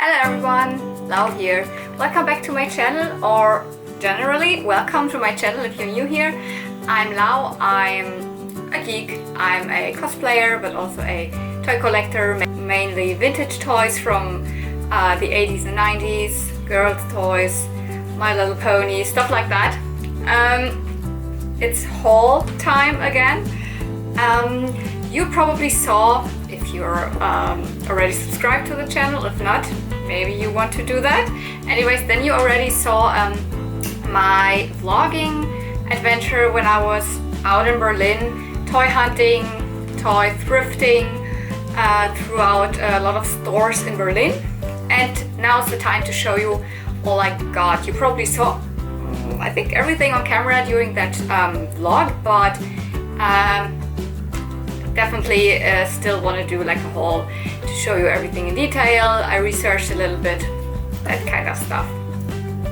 Hello everyone, Lau here. Welcome back to my channel, or generally welcome to my channel if you're new here. I'm Lau, I'm a geek, I'm a cosplayer but also a toy collector, mainly vintage toys from the 80s and 90s, girls' toys, My Little Pony, stuff like that. It's haul time again. You probably saw, if you're already subscribed to the channel, if not, maybe you want to do that. Anyways, then you already saw my vlogging adventure when I was out in Berlin, toy hunting, toy thrifting throughout a lot of stores in Berlin. And now's the time to show you all I got. You probably saw, I think, everything on camera during that vlog, but definitely still want to do like a haul to show you everything in detail. I researched a little bit, that kind of stuff.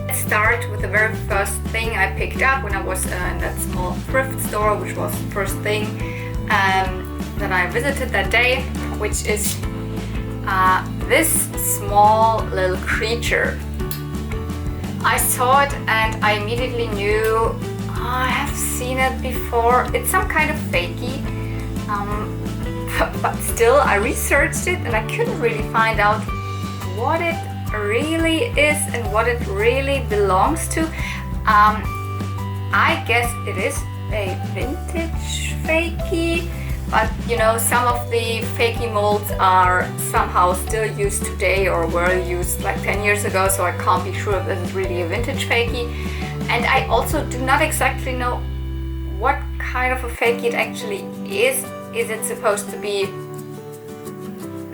Let's start with the very first thing I picked up when I was in that small thrift store, which was the first thing that I visited that day, which is this small little creature. I saw it and I immediately knew, I have seen it before. It's some kind of fakie. But still, I researched it and I couldn't really find out what it really is and what it really belongs to. I guess it is a vintage fakie, but you know, some of the fakie molds are somehow still used today or were used like 10 years ago, so I can't be sure if this is really a vintage fakie. And I also do not exactly know what kind of a fakie it actually is. Is it supposed to be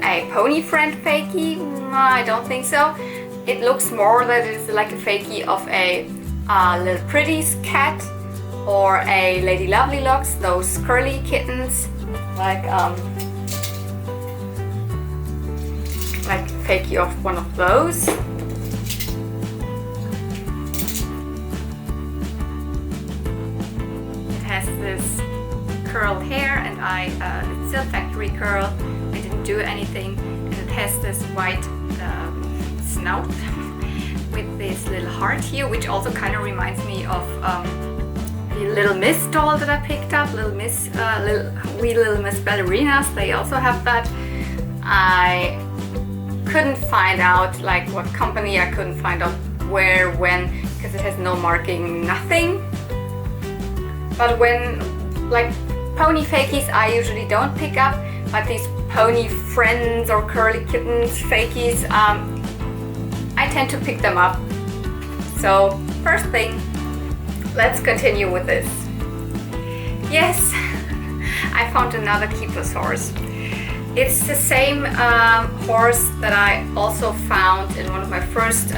a pony friend fakie? I don't think so. It looks more that it's like a fakie of a Little Pretties cat or a Lady Lovely Locks, those curly kittens, like fakie of one of those. It has this curled hair, and it's still factory curl. I didn't do anything, and it has this white snout with this little heart here, which also kind of reminds me of the Little Miss doll that I picked up. Little Miss ballerinas. They also have that. I couldn't find out like what company. I couldn't find out where, when, because it has no marking, nothing. But when like pony fakies I usually don't pick up, but these pony friends or curly kittens fakies, I tend to pick them up. So first thing, let's continue with this. Yes, I found another keeper's horse. It's the same horse that I also found in one of my first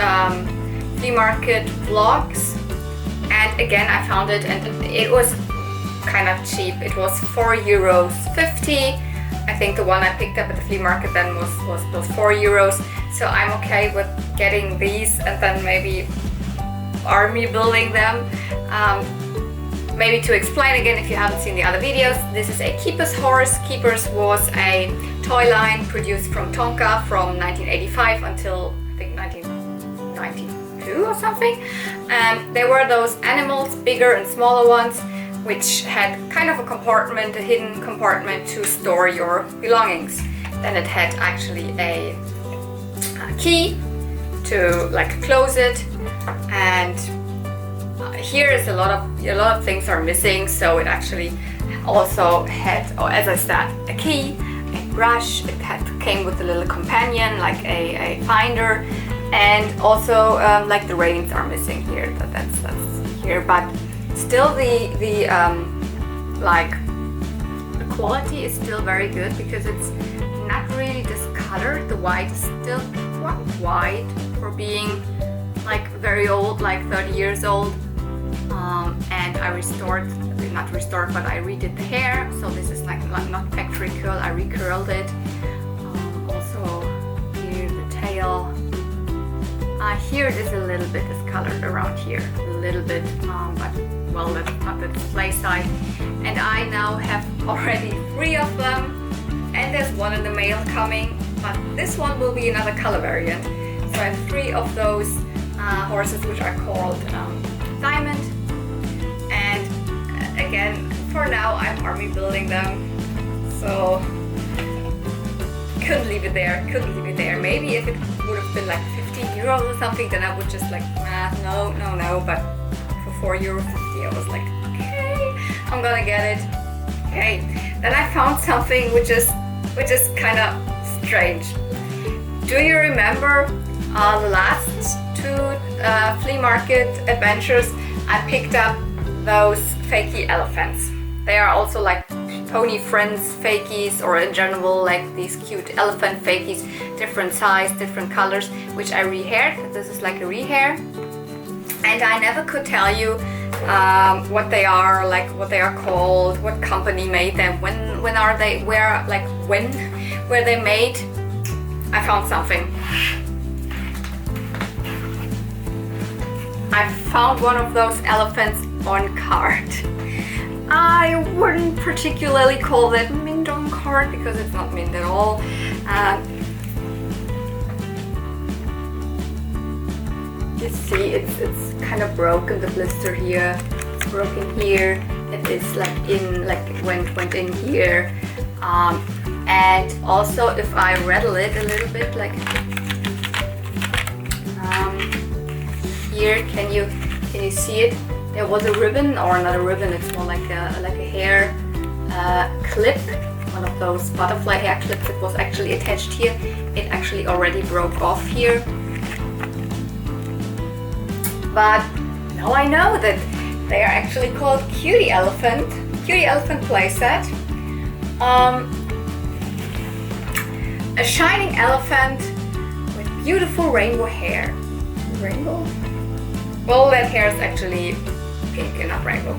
flea market vlogs, and again I found it, and it was kind of cheap. It was €4.50. I think the one I picked up at the flea market then was 4 euros. So I'm okay with getting these and then maybe army building them. Maybe to explain again, if you haven't seen the other videos, this is a Keeper's horse. Keeper's was a toy line produced from Tonka from 1985 until I think 1992 or something. There were those animals, bigger and smaller ones, which had kind of a compartment, a hidden compartment to store your belongings. Then it had actually a key to like close it, and here is a lot of things are missing. So it actually also had, as I said, a key, a brush. It came with a little companion, like a finder, and also like the reins are missing here. That's here, but still the quality is still very good because it's not really discolored. The white is still quite white for being like very old, like 30 years old. And I not restored, but I redid the hair. So this is like not factory curl. I recurled it. Also here the tail. Here it is a little bit discolored around here, a little bit, but well, that's not the display side. And I now have already 3 of them, and there's one in the mail coming, but this one will be another color variant. So I have 3 of those horses, which are called Diamond. And again, for now I'm army building them, so couldn't leave it there. Maybe if it would have been like 15 euros or something, then I would just like, no. But for €4.50, I was like, okay, I'm gonna get it. Okay, then I found something which is kind of strange. Do you remember the last 2 flea market adventures? I picked up those Fakie Elephants. They are also like pony friends fakies, or in general like these cute elephant fakies, different size, different colors, which I rehaired. This is like a rehair, and I never could tell you what they are, like what they are called, what company made them, when are they, where, like when were they made. I found something. I found one of those elephants on card. I wouldn't particularly call that mint on card because it's not mint at all. You see, it's kind of broken, the blister here. It's broken here. It is like it went in here. And also, if I rattle it a little bit, like here, can you see it? There was a ribbon, or not a ribbon, it's more like a hair clip, one of those butterfly hair clips that was actually attached here. It actually already broke off here. But now I know that they are actually called Cutie Elephant playset. A shining elephant with beautiful rainbow hair. Rainbow? Well, that hair is actually pink and not rainbow.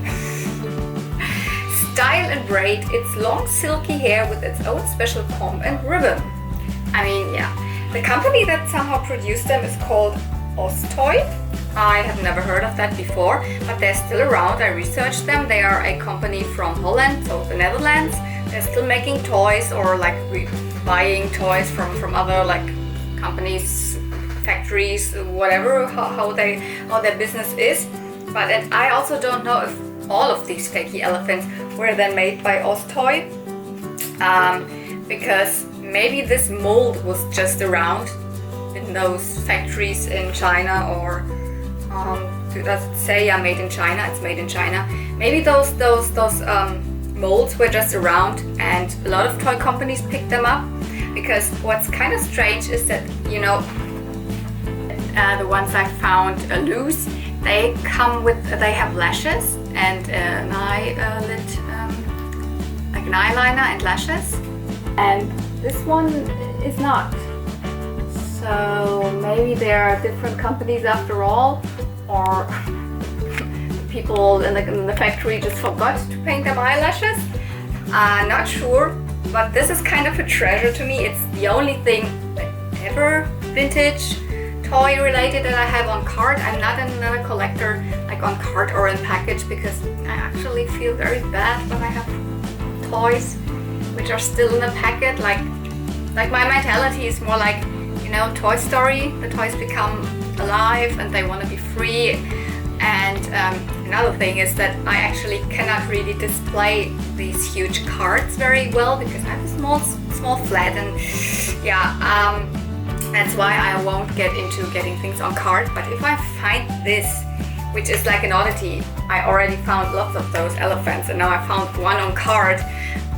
Style and braid its long silky hair with its own special comb and ribbon. I mean, yeah. The company that somehow produced them is called Ostoy. I have never heard of that before, but they're still around. I researched them. They are a company from Holland, so the Netherlands. They're still making toys, or like buying toys from other like companies, factories, whatever, how their business is. But I also don't know if all of these Fakie Elephants were then made by Ostoy, because maybe this mold was just around in those factories in China, or does it say made in China? It's made in China. Maybe those molds were just around, and a lot of toy companies picked them up. Because what's kind of strange is that, you know, the ones I found loose, they have lashes and an eyelid, like an eyeliner and lashes, and this one is not. So maybe there are different companies after all, or people in the factory just forgot to paint them eyelashes. Not sure, but this is kind of a treasure to me. It's the only thing ever vintage toy related that I have on card. I'm not another collector like on card or in package, because I actually feel very bad when I have toys which are still in a packet. Like my mentality is more like, you know, Toy Story. The toys become alive and they want to be free. And another thing is that I actually cannot really display these huge cards very well, because I have a small flat, and yeah, that's why I won't get into getting things on card. But if I find this, which is like an oddity, I already found lots of those elephants, and now I found one on card,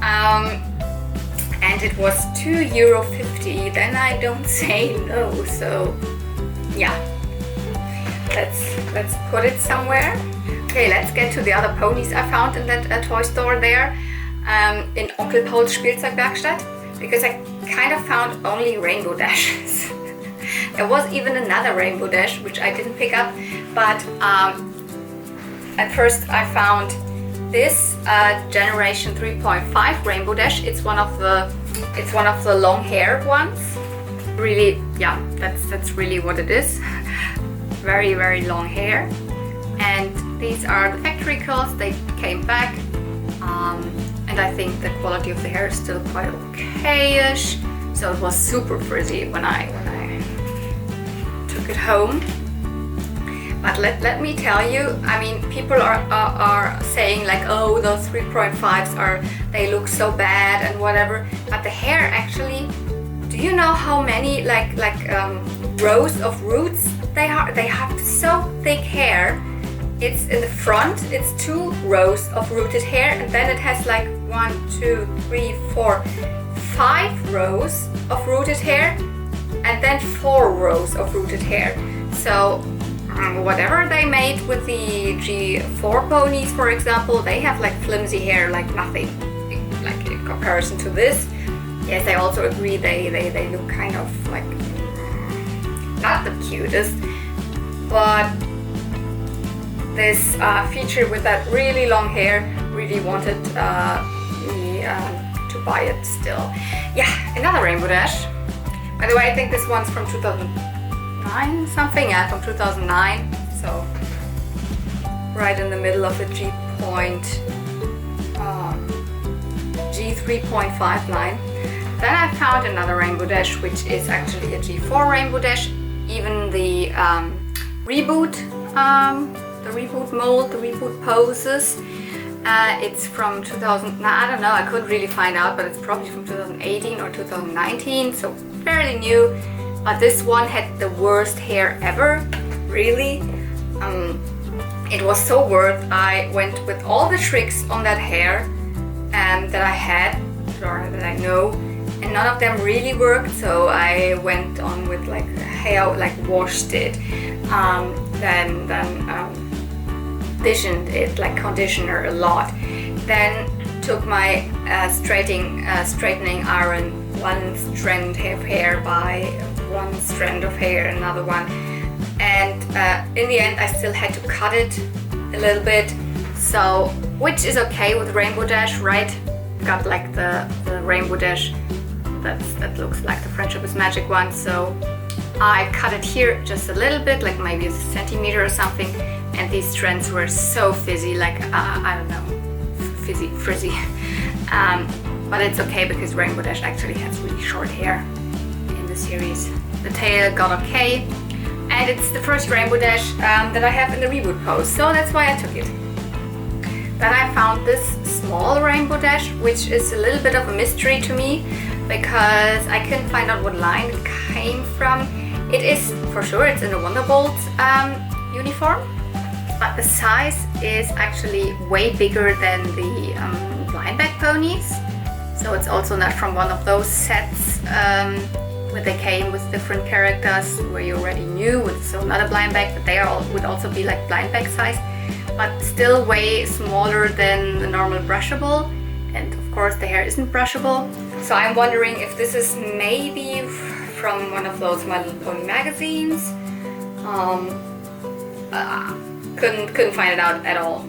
and it was €2.50, then I don't say no. So yeah, let's put it somewhere. Okay, let's get to the other ponies I found in that toy store there, in Onkel Paul's Spielzeugwerkstatt, because I kind of found only Rainbow Dashes. There was even another Rainbow Dash which I didn't pick up, but at first I found this Generation 3.5 Rainbow Dash. It's one of the long-haired ones. Really, yeah, that's really what it is. Very, very long hair. And these are the factory curls. They came back, and I think the quality of the hair is still quite okay-ish. So it was super frizzy when I took it home. But let me tell you, I mean, people are saying like, oh, those 3.5s they look so bad and whatever. But the hair actually, do you know how many rows of roots they are? They have so thick hair. It's in the front, it's 2 rows of rooted hair, and then it has like 1, 2, 3, 4, 5 rows of rooted hair, and then 4 rows of rooted hair. So whatever they made with the G4 ponies, for example, they have like flimsy hair like nothing, like in comparison to this. Yes, I also agree they look kind of like not the cutest, but this feature with that really long hair really wanted me to buy it still. Yeah, another Rainbow Dash. By the way, I think this one's from 2009 something, yeah, from 2009, so right in the middle of the G3.5 line. Then I found another Rainbow Dash, which is actually a G4 Rainbow Dash. Even the reboot mold, the reboot poses. It's from 2000, I don't know, I couldn't really find out, but it's probably from 2018 or 2019, so fairly new. But this one had the worst hair ever, really. It was so worth. I went with all the tricks on that hair that I had, or that I know, and none of them really worked, so I went on with like hair, like washed it, then conditioned it, like conditioner a lot, then took my straightening iron, one strand of hair by one strand of hair, another one, and in the end I still had to cut it a little bit, so which is okay with Rainbow Dash, right? Got like the Rainbow Dash that looks like the Friendship is Magic one, so I cut it here just a little bit, like maybe a centimeter or something, and these strands were so frizzy, like I don't know, frizzy. But it's okay because Rainbow Dash actually has really short hair in the series. The tail got okay, and it's the first Rainbow Dash that I have in the reboot pose, so that's why I took it. Then I found this small Rainbow Dash, which is a little bit of a mystery to me because I couldn't find out what line it came from. It is, for sure, it's in a Wonderbolt uniform, but the size is actually way bigger than the blind bag ponies. So it's also not from one of those sets where they came with different characters where you already knew, so not a blind bag, but they would also be like blind bag size, but still way smaller than the normal brushable. And of course the hair isn't brushable. So I'm wondering if this is maybe from one of those My Little Pony magazines. Couldn't find it out at all.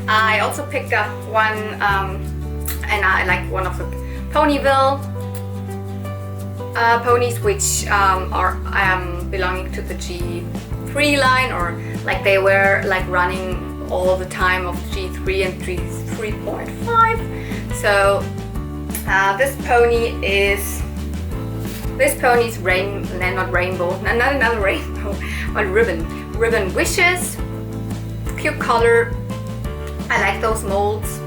I also picked up one, and I like one of the Ponyville ponies, which are belonging to the G3 line, or like they were like running all the time of G3 and 3.5. So this pony's not another rainbow, but ribbon wishes. Cute color. I like those molds.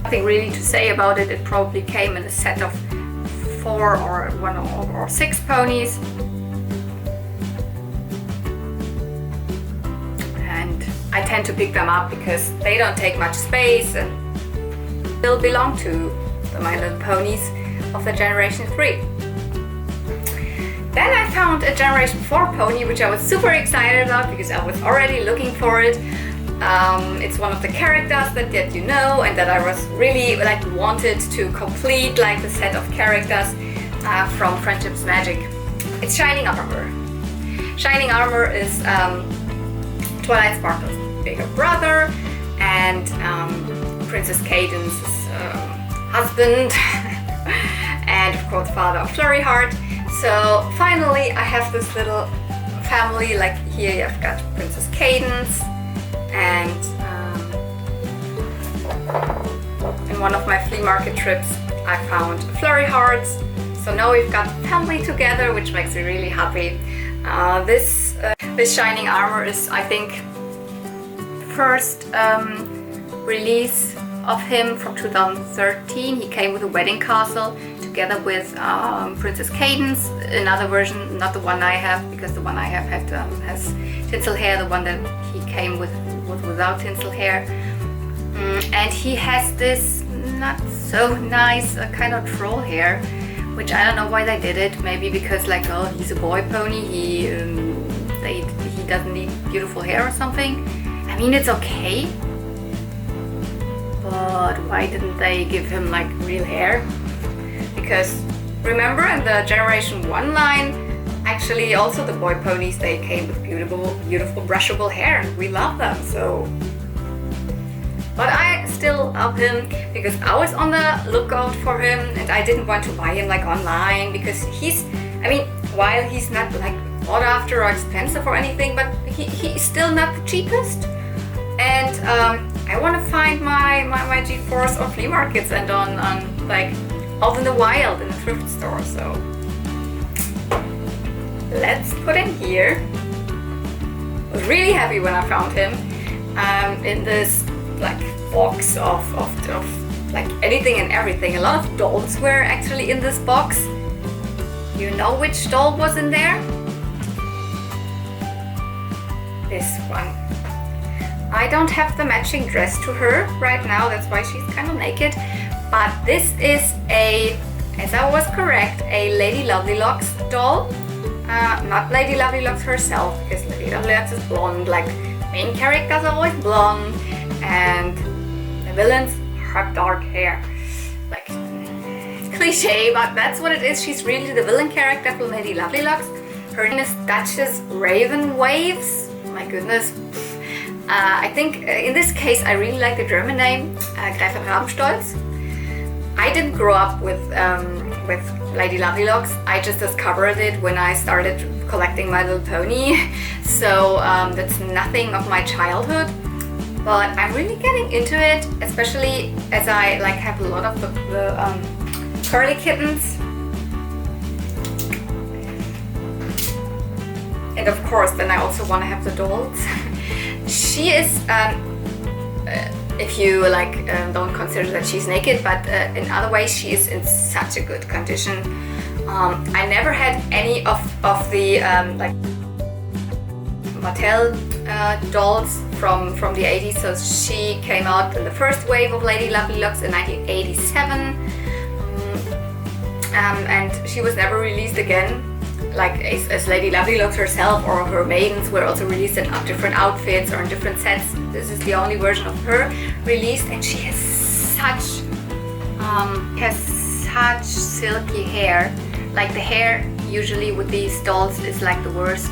Nothing really to say about it. It probably came in a set of 4 or 6 ponies. And I tend to pick them up because they don't take much space and still belong to the My Little Ponies of the Generation 3. Then I found a Generation 4 pony, which I was super excited about because I was already looking for it. It's one of the characters that you know, and that I was really like wanted to complete like the set of characters from Friendship's Magic. It's Shining Armor. Shining Armor is Twilight Sparkle's bigger brother and Princess Cadence's husband and of course father of Flurry Heart. So finally I have this little family, like here you've got Princess Cadence, and in one of my flea market trips I found Flurry Hearts, So now we've got family together, which makes me really happy. This shining armor is, I think, first release of him from 2013. He came with a wedding castle together with Princess Cadence. Another version, not the one I have, because the one I have has tinsel hair. The one that he came with was without tinsel hair. And he has this not so nice kind of troll hair, which I don't know why they did it. Maybe because like, oh, he's a boy pony, he doesn't need beautiful hair or something. I mean, it's okay, but why didn't they give him like real hair? Because remember in the Generation 1 line, actually also the boy ponies, they came with beautiful brushable hair, and we love them. So, but I still love him because I was on the lookout for him, and I didn't want to buy him like online because he's, I mean, while he's not like sought after or expensive or anything, but he's still not the cheapest. And I want to find my G-Force on flea markets and on like out in the wild in the thrift store. So let's put him here. I was really happy when I found him in this like box of like anything and everything. A lot of dolls were actually in this box. You know which doll was in there? This one. I don't have the matching dress to her right now, that's why she's kind of naked. But this is a, as I was correct, a Lady Lovelocks doll. Not Lady Lovelocks herself, because Lady Lovelocks is blonde, like main characters are always blonde, and the villains have dark hair. Like, cliche, but that's what it is. She's really the villain character for Lady Lovelocks. Her name is Duchess Raven Waves. My goodness. I think in this case I really like the German name, Gräfin Rabenstolz. I didn't grow up with Lady Lovelocks. I just discovered it when I started collecting My Little Pony. So that's nothing of my childhood. But I'm really getting into it, especially as I like have a lot of the curly kittens. And of course, then I also want to have the dolls. She is, if you like, don't consider that she's naked, but in other ways she is in such a good condition. I never had any of the like Mattel dolls from the 80s. So she came out in the first wave of Lady Lovelocks in 1987, and she was never released again. Like as Lady Lovelocks herself, or her maidens were also released in different outfits or in different sets. This is the only version of her released, and she has such silky hair. Like the hair usually with these dolls is like the worst,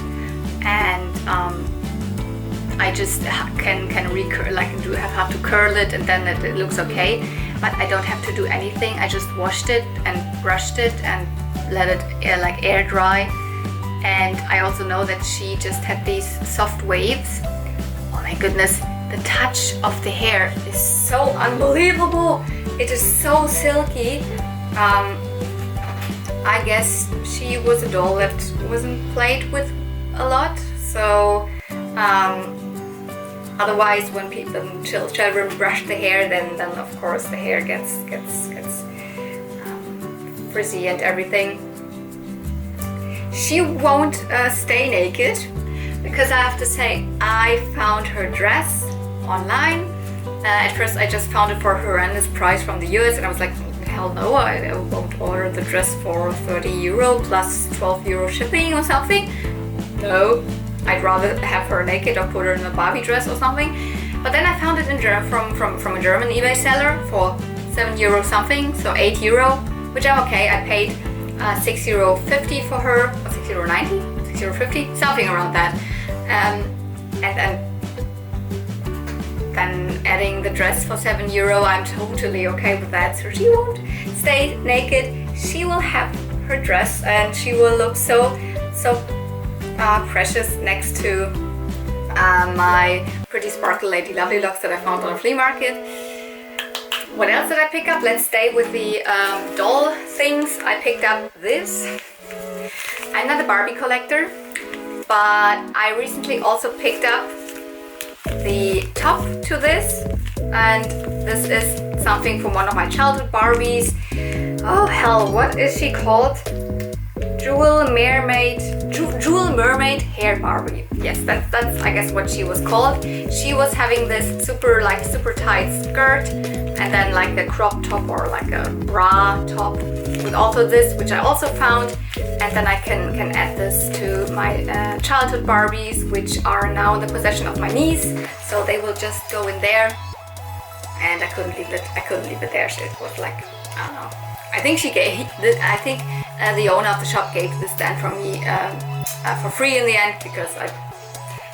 and I just can recurl, like have to curl it, and then it looks okay. But I don't have to do anything. I just washed it and brushed it and let it like air dry. And I also know that she just had these soft waves. Oh my goodness, the touch of the hair is so unbelievable. It is so silky. I guess she was a doll that wasn't played with a lot, so otherwise when children brush the hair, then of course the hair gets frizzy and everything. She won't stay naked, because I have to say I found her dress online. At first I just found it for a horrendous price from the US, and I was like, hell no, I won't order the dress for 30 euro plus 12 euro shipping or something. No, I'd rather have her naked or put her in a Barbie dress or something. But then I found it in from a German eBay seller for 7 euro something, so 8 euro, which I'm okay. I paid €6.50 for her, or €6.90, €6.50, something around that. And then adding the dress for 7 euro, I'm totally okay with that. So she won't stay naked. She will have her dress, and she will look so precious next to my pretty sparkle Lady Lovelocks that I found on a flea market. What else did I pick up? Let's stay with the doll things. I picked up this. I'm not a Barbie collector, but I recently also picked up the top to this, and this is something from one of my childhood Barbies. Oh hell, what is she called? Jewel Mermaid Hair Barbie. Yes, that's I guess what she was called. She was having this super tight skirt, and then like a crop top or like a bra top with also this, which I also found. And then I can add this to my childhood Barbies, which are now in the possession of my niece. So they will just go in there, and I couldn't leave it there. So it was like, I don't know. I think she gave this, I think the owner of the shop gave this stand for me for free in the end, because I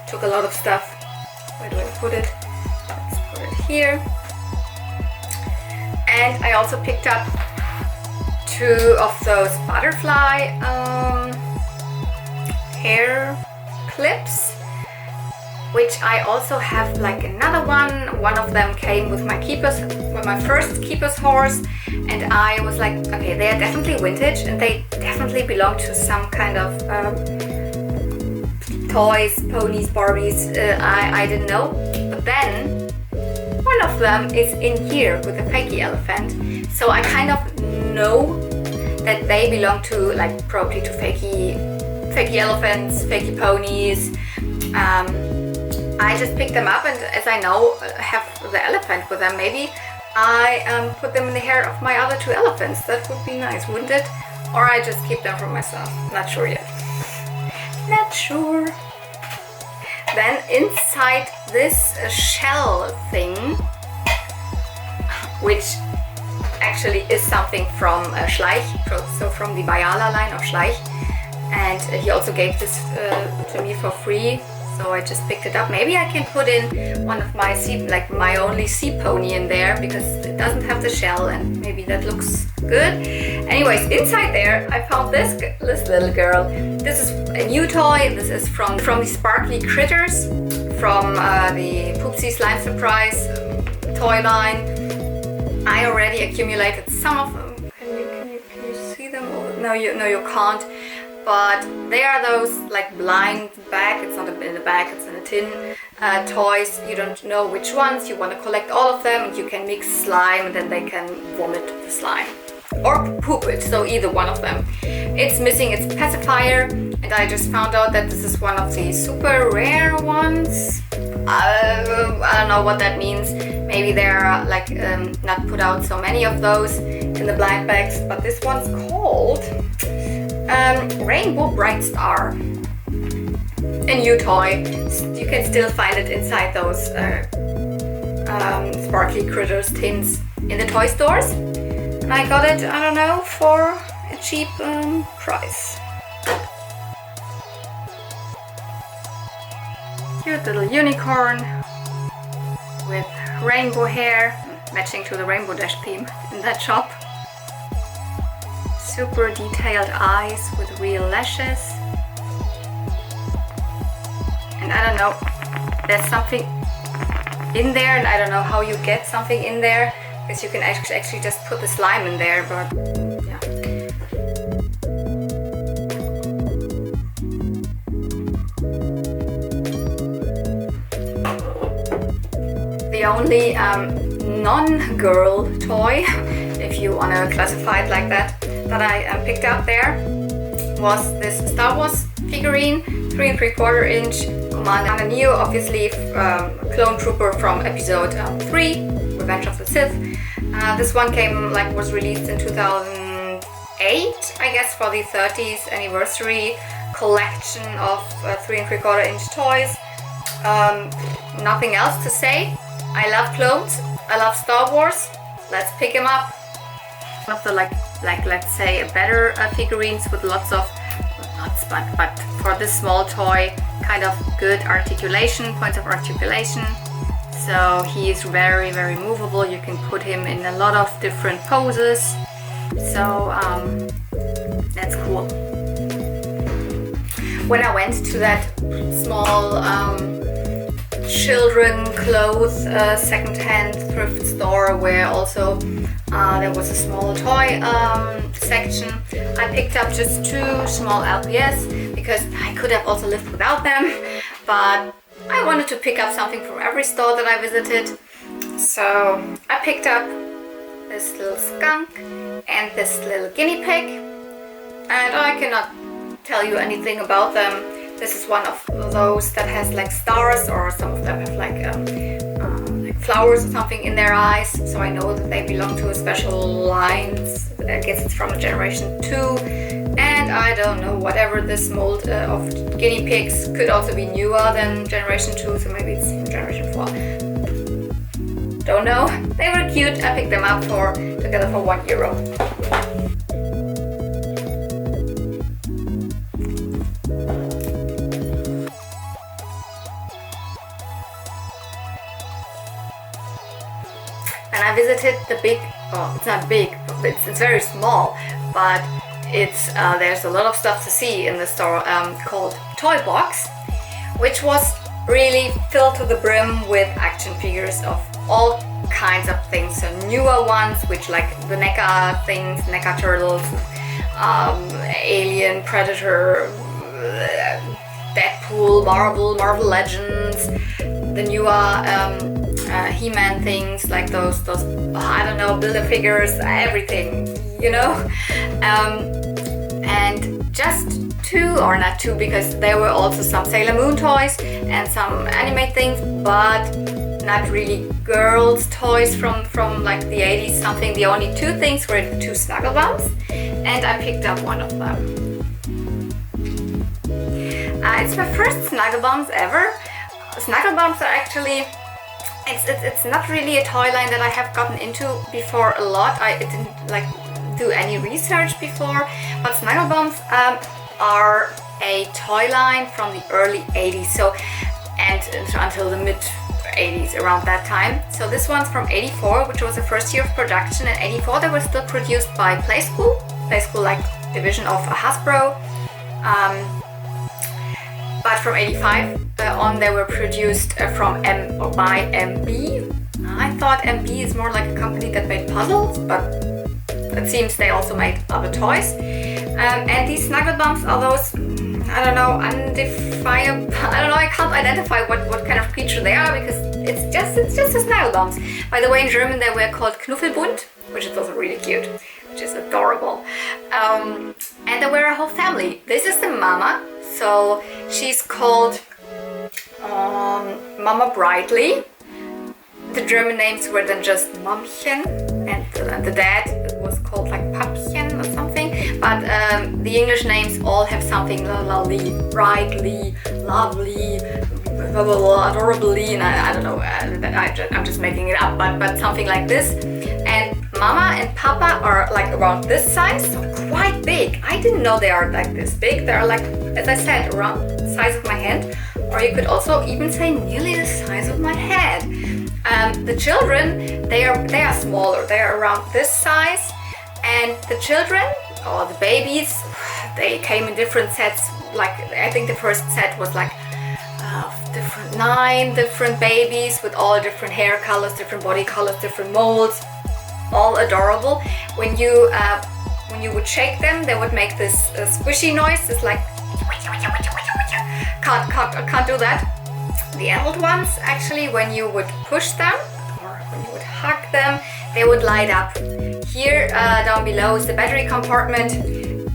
took a lot of stuff. Where do I put it? Let's put it here. And I also picked up 2 of those butterfly hair clips, which I also have like another one. One of them came with my first keeper's horse, and I was like, okay, they are definitely vintage and they definitely belong to some kind of toys, ponies, Barbies. I didn't know, but then one of them is in here with a Fakie elephant, so I kind of know that they belong to like probably to Fakie elephants, Fakie ponies. I just picked them up, and as I now have the elephant with them, maybe I put them in the hair of my other 2 elephants. That would be nice, wouldn't it? Or I just keep them for myself. Not sure yet. Not sure. Then inside this shell thing, which actually is something from Schleich, so from the Bayala line of Schleich, and he also gave this to me for free. So I just picked it up. Maybe I can put in one of my my only sea pony in there, because it doesn't have the shell, and maybe that looks good. Anyways, inside there I found this little girl. This is a new toy. This is from the Sparkly Critters, from the Poopsie Slime Surprise toy line. I already accumulated some of them. Can you see them? No, you can't. But they are those like blind bag. It's not in a bag, it's in a tin toys. You don't know which ones. You want to collect all of them, and you can mix slime, and then they can vomit the slime or poop it. So either one of them. It's missing its pacifier, and I just found out that this is one of the super rare ones. I don't know what that means. Maybe there are like not put out so many of those in the blind bags, but this one's called Rainbow Bright Star. A new toy. You can still find it inside those Sparkly Critters tins in the toy stores. And I got it, I don't know, for a cheap price. Cute little unicorn with rainbow hair, matching to the Rainbow Dash theme in that shop. Super detailed eyes with real lashes. And I don't know, there's something in there, and I don't know how you get something in there, because you can actually just put the slime in there, but yeah. The only non-girl toy, if you want to classify it like that I picked up there was this Star Wars figurine, 3 3/4 inch Commander Neo, obviously clone trooper from episode 3, Revenge of the Sith. This one was released in 2008, I guess, for the 30th anniversary collection of 3 3/4 inch toys. Nothing else to say. I love clones, I love Star Wars. Let's pick him up. One of the let's say better figurines with lots of nuts, but for this small toy, kind of good articulation, points of articulation. So he is very, very movable. You can put him in a lot of different poses. So that's cool. When I went to that small children clothes second-hand thrift store where also there was a small toy section. I picked up just 2 small LPS because I could have also lived without them, but I wanted to pick up something from every store that I visited. So I picked up this little skunk and this little guinea pig, and I cannot tell you anything about them. This is one of those that has like stars, or some of them have like flowers or something in their eyes, so I know that they belong to a special line. I guess it's from a generation 2, and I don't know, whatever this mold of guinea pigs could also be newer than generation 2, so maybe it's in generation 4. Don't know. They were cute. I picked them up together for €1. And I visited the big, oh, it's not big, it's very small, but it's there's a lot of stuff to see in the store called Toy Box, which was really filled to the brim with action figures of all kinds of things. So newer ones, which like the NECA things, NECA turtles, Alien, Predator, Deadpool, Marvel Legends, the newer He-Man things, like those I don't know, Build-A-Figures, everything, you know. And just 2, or not 2, because there were also some Sailor Moon toys and some anime things, but not really girls toys from like the 80s something. The only 2 things were the 2 Snuggle Bumps, and I picked up one of them. It's my first Snuggle Bumps ever. Snuggle Bumps are actually, it's not really a toy line that I have gotten into before a lot. I didn't like do any research before, but Snuggle Bumps are a toy line from the early 80s, so and until the mid 80s, around that time. So this one's from 84, which was the first year of production. In 84 they were still produced by Playskool like division of Hasbro, but from 85 on they were produced by MB. I thought MB is more like a company that made puzzles, but it seems they also made other toys. And these Snuggle Bumps are those, I don't know, undefinable. I don't know, I can't identify what kind of creature they are, because it's just a Snuggle Bumps. By the way, in German they were called Knuffelbund, which is also really cute, which is adorable. And they were a whole family. This is the mama, so she's called Mama Brightly. The German names were then just Mammchen, and the dad was called like Pappchen or something, but the English names all have something lovely, brightly, lovely, blah, blah, blah, adorably, and I don't know, I'm just making it up, but something like this. And Mama and Papa are like around this size, so quite big. I didn't know they are like this big. They're like, as I said, around the size of my hand, or you could also even say nearly the size of my head. The children, they are smaller. They are around this size, and the children, or the babies, they came in different sets. Like I think the first set was like 9 different babies with all different hair colors, different body colors, different molds, all adorable. When you would shake them, they would make this squishy noise. It's like can't do that. The adult ones, actually, when you would push them or when you would hug them, they would light up. Here down below is the battery compartment,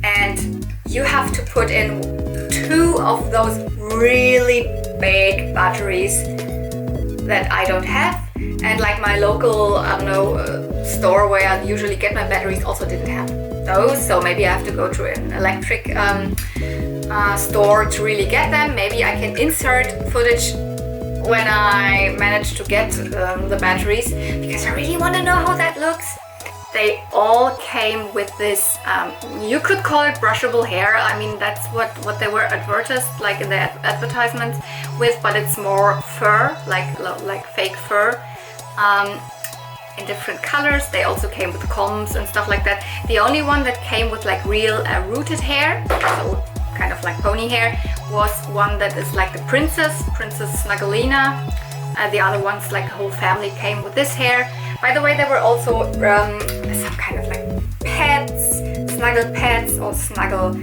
and you have to put in 2 of those really big batteries that I don't have, and like my local store where I usually get my batteries also didn't have those, so maybe I have to go to an electric store to really get them. Maybe I can insert footage when I manage to get the batteries, because I really want to know how that looks. They all came with this, you could call it brushable hair. I mean, that's what they were advertised like in the advertisements with, but it's more fur, like fake fur, in different colors. They also came with combs and stuff like that. The only one that came with like real rooted hair, so kind of like pony hair, was one that is like the Princess Snuggleina. The other ones, like the whole family, came with this hair. By the way, there were also some kind of like pets, snuggle pets or snuggle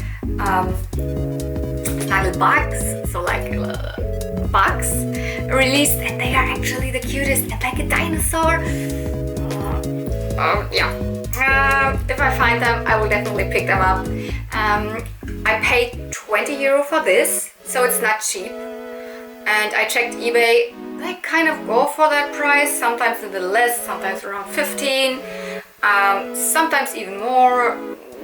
bugs, so like bugs released, and they are actually the cutest, and like a dinosaur. Yeah. If I find them, I will definitely pick them up. I paid 20 euro for this, so it's not cheap. And I checked eBay, they kind of go for that price, sometimes a little less, sometimes around 15, sometimes even more,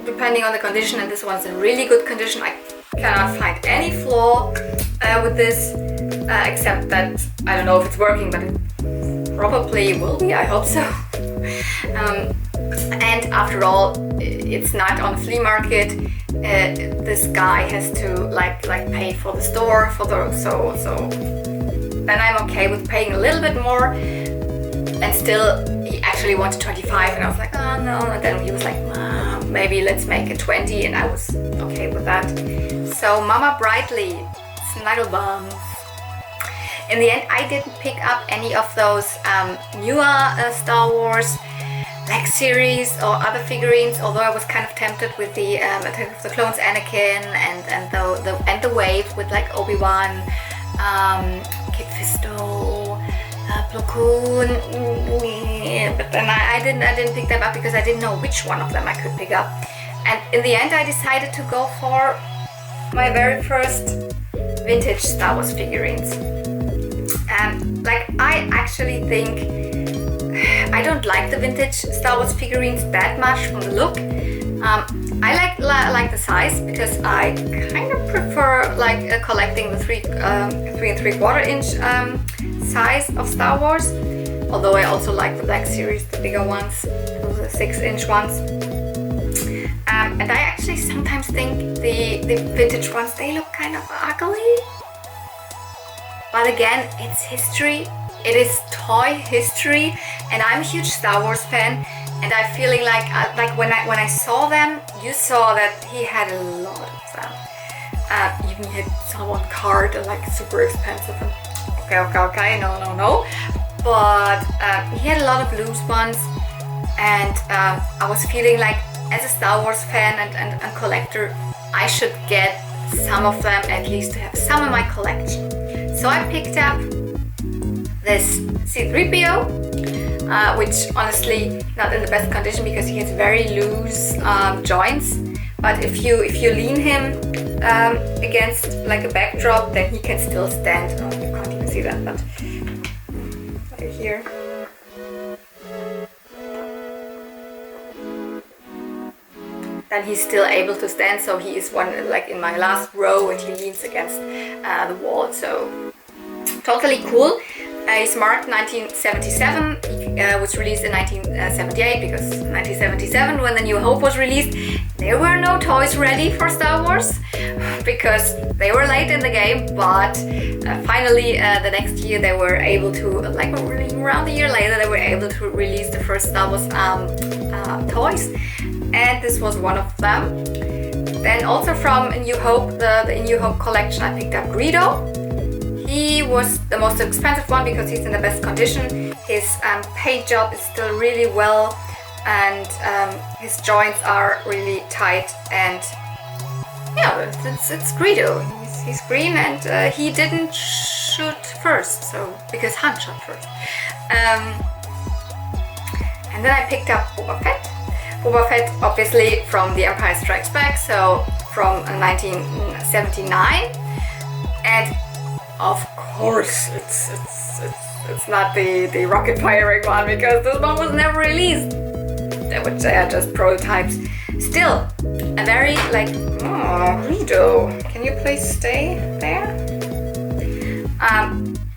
depending on the condition, and this one's in really good condition. I cannot find any flaw with this, except that I don't know if it's working, but it probably will be, I hope so. And after all, it's not on the flea market. This guy has to like pay for the store, so then I'm okay with paying a little bit more. And still, he actually wanted 25, and I was like, oh no. And then he was like, maybe let's make it 20, and I was okay with that. So Mama Brightly, Snuggle Bumps. In the end, I didn't pick up any of those newer Star Wars like series or other figurines, although I was kind of tempted with the Attack of the Clones Anakin and the wave with like Obi-Wan, Kit Fisto, Plo Koon, but then I didn't pick them up because I didn't know which one of them I could pick up. And in the end, I decided to go for my very first vintage Star Wars figurines. Like, I actually think I don't like the vintage Star Wars figurines that much from the look. I like the size because I kind of prefer like collecting the 3 3/4 inch size of Star Wars. Although I also like the Black Series, the bigger ones, the 6-inch ones. And I actually sometimes think the vintage ones, they look kind of ugly. But again, it's history. It is toy history, and I'm a huge Star Wars fan. And I'm feeling like when I saw them, you saw that he had a lot of them. Even he had someone card, like super expensive. And okay, no. But he had a lot of loose ones, and I was feeling like, as a Star Wars fan and collector, I should get some of them at least to have some in my collection. So I picked up this C-3PO, which honestly not in the best condition because he has very loose joints. But if you lean him against like a backdrop, then he can still stand. Oh, you can't even see that, but right here. Then he's still able to stand, so he is one like in my last row, and he leans against the wall. So totally cool. He's marked 1977, was released in 1978 because 1977, when The New Hope was released, there were no toys ready for Star Wars because they were late in the game. But finally, the next year they were able to, like around a year later, they were able to release the first Star Wars toys, and this was one of them. Then also from A New Hope, the A New Hope collection, I picked up Greedo. He was the most expensive one because he's in the best condition. His paint job is still really well, and his joints are really tight. And yeah, it's Greedo. He's green, and he didn't shoot first, so because Han shot first. And then I picked up Boba Fett. Boba Fett, obviously from The Empire Strikes Back, so from 1979, and of course, it's not the rocket firing one because this one was never released. They are just prototypes. Still, a very like, oh, Greedo. Can you please stay there?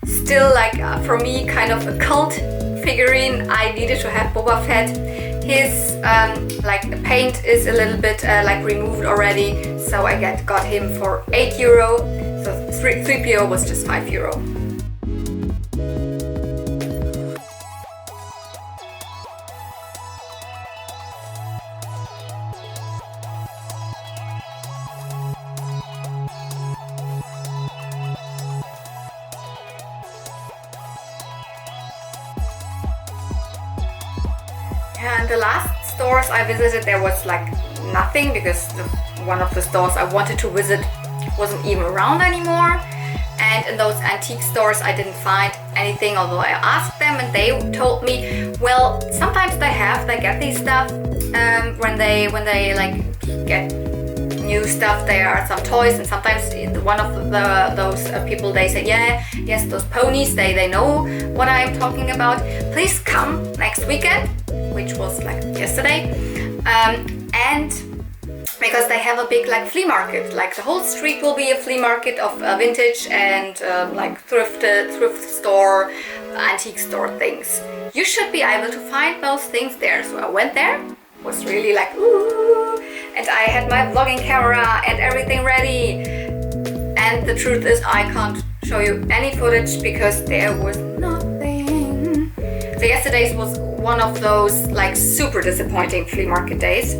Still, like for me, kind of a cult figurine. I needed to have Boba Fett. His like the paint is a little bit like removed already, so I got him for €8. So 3PO was just €5. And the last stores I visited, there was like nothing because one of the stores I wanted to visit wasn't even around anymore. And in those antique stores I didn't find anything, although I asked them and they told me, well, sometimes they get these stuff when they like get new stuff. There are some toys, and sometimes one of those people, they say, yes, those ponies, they know what I'm talking about. Please come next weekend, which was like yesterday, and because they have a big like flea market, like the whole street will be a flea market of vintage and like thrift store, antique store things. You should be able to find those things there. So I went there, was really like ooh, and I had my vlogging camera and everything ready. And the truth is, I can't show you any footage because there was nothing. So yesterday's was one of those like super disappointing flea market days.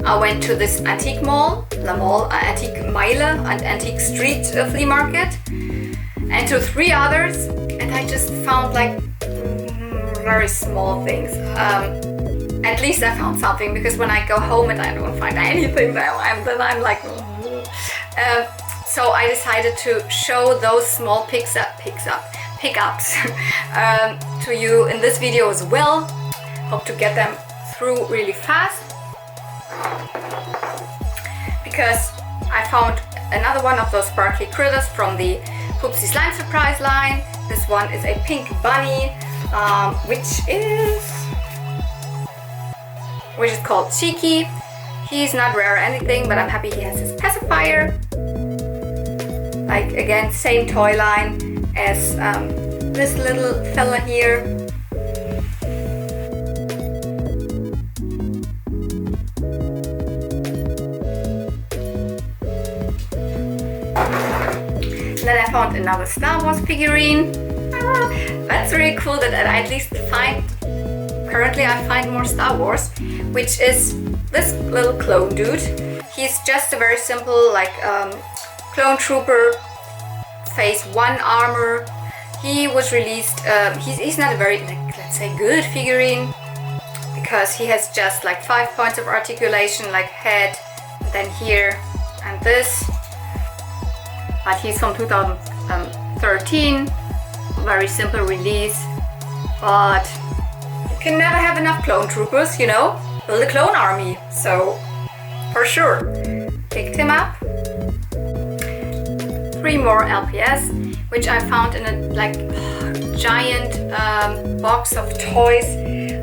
I went to this antique mall, Antique Meile, and Antique Street flea market, and to 3 others, and I just found like very small things. At least I found something, because when I go home and I don't find anything, then I'm like so I decided to show those small pickups to you in this video as well. Hope to get them through really fast, because I found another one of those sparkly critters from the Poopsie Slime Surprise line. This one is a pink bunny, which is called Cheeky. He's not rare or anything, but I'm happy he has his pacifier. Like again, same toy line as this little fella here. Then I found another Star Wars figurine. That's really cool that I at least currently I find more Star Wars, which is this little clone dude. He's just a very simple like clone trooper, phase 1 armor. He was released, he's not a very, like, let's say, good figurine, because he has just like 5 points of articulation, like head, and then here, and this. But he's from 2013, very simple release, but you can never have enough clone troopers, you know, build a clone army, so for sure. Picked him up. 3 more LPS, which I found in a like giant box of toys,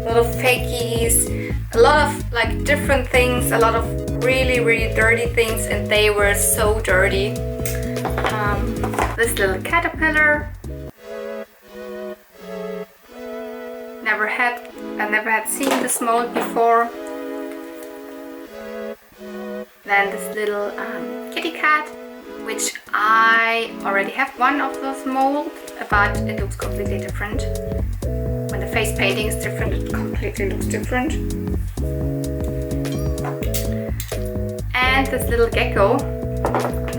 little fakies, a lot of like different things, a lot of really dirty things, and they were so dirty. This little caterpillar, I never had seen this mold before. Then this little kitty cat, which I already have one of those molds, but it looks completely different. When the face painting is different, it completely looks different. And this little gecko,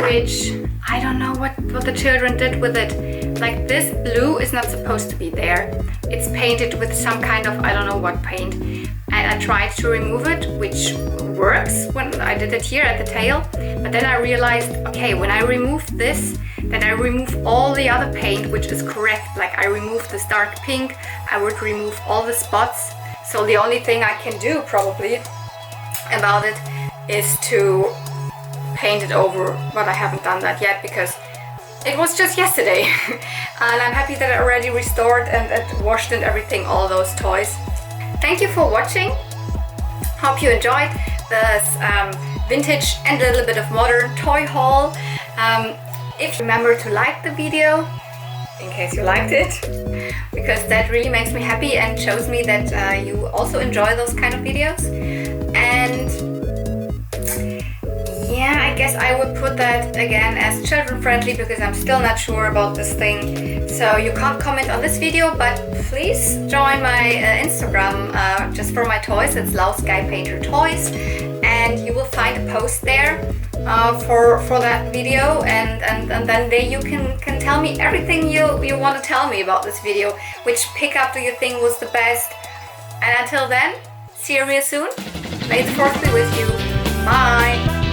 which I don't know what the children did with it. Like, this blue is not supposed to be there. It's painted with some kind of, I don't know what paint. And I tried to remove it, which works when I did it here at the tail. But then I realized, okay, when I remove this, then I remove all the other paint, which is correct. Like, I removed this dark pink, I would remove all the spots. So the only thing I can do probably about it is to paint it over, but I haven't done that yet because it was just yesterday. And I'm happy that I already restored and washed and everything, all those toys. Thank you for watching. Hope you enjoyed this vintage and a little bit of modern toy haul. If you remember to like the video, in case you liked it, because that really makes me happy and shows me that you also enjoy those kind of videos. And yeah, I guess I would put that again as children friendly, because I'm still not sure about this thing. So you can't comment on this video, but please join my Instagram just for my toys. It's Lao Sky Painter Toys, and you will find a post there for that video, and then there you can tell me everything you want to tell me about this video. Which pickup do you think was the best? And until then, See you real soon. May the 4th be with you. Bye!